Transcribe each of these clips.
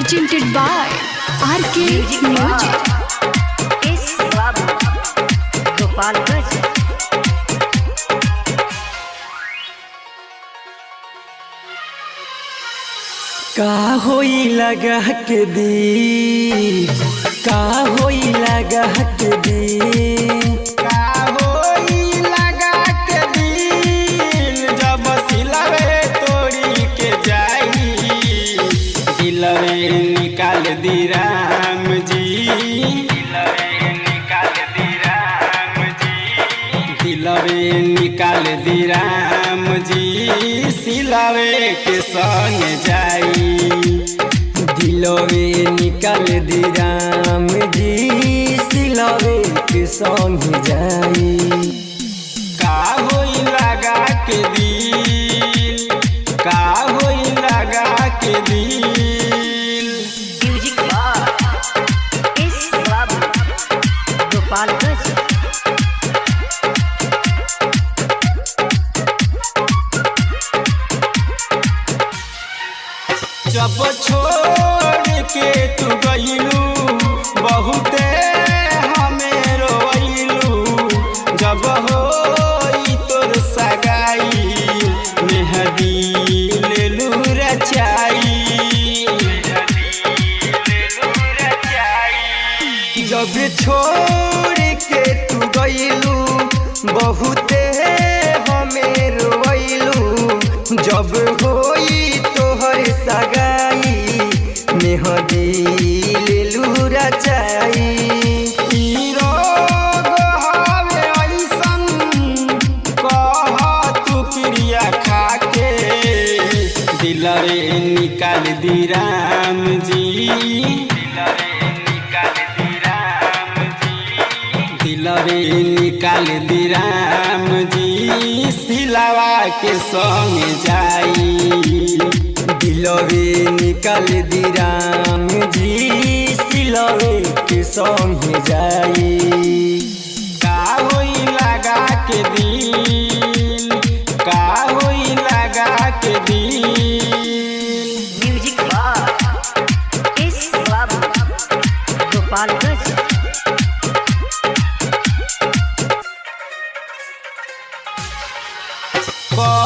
presented by RK Music. का होई लगा के दी, का होई लगा के दी, का होई लगा के दिल जब सिलवे तोड़ी के जाई, दिलवे निकाल दी राम जी, दिलवे निकाल दी राम जी, दिलवे निकाल दी राम जी, सिलवे के संग जाई, दिलवे निकाल दी राम जी, सिलवे के संग जाई। का होई लगा के दिल, का होई लगा के दिल। म्यूजिक बार इस बाबू गोपालगंज। जब छोड़ के तू गईलू बहुते हमें रोइलू, जब होई तोर सगाई मेहदी लेलू रचाई, जब छोड़ के तू गईलू बहुते हमें रोइलू, जब होई तोहर सगाई मेहदी लेलू रचाई। ई रोग हवे अइसन कह तू क्रिया खाके, दिलवे निकाल दी राम जी, दिलवे निकाल दी राम जी, दिलवे निकाल दी राम जी, सिलवा के संग जाई, दिलवे निकाल दी राम जी, सिलवे के संग जाई। का होई लगा के दिल, का होई लगा के दिल। म्यूजिक बार इस बाबू गोपालगंज।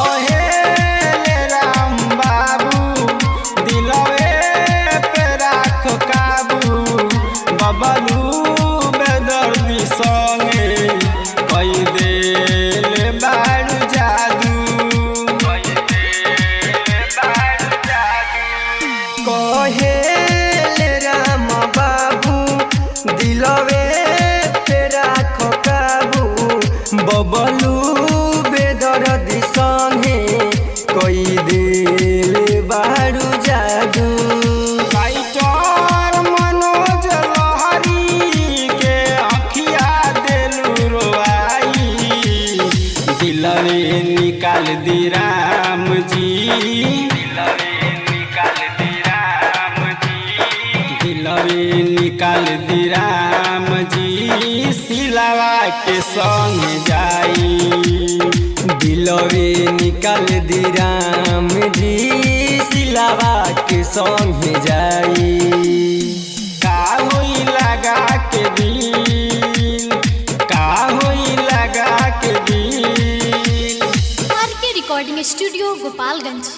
कहेले राम बाबू दिलवे पे राख काबू, बबलू बेदर्दी संगे कई देले बारू जादू, कई देले बारू जादू। कहेले राम बाबू दिलवे पे राख काबू, बबलू बेदर्दी संगे कोई दिल बारू जादू। फाइटर मनोज लहरी के अखिया देलू रोआई, दिलवे निकाल दी राम जी, दिलवे निकाल दी राम जी, दिलवे निकाल दी राम जी, सिलवा के संग जाई, दिलवे निकाल दी राम जी, सिलवा के संग जाई। का होई लगा के दिल, का होई लगा के दिल। RK Recording Studio, Gopalganj.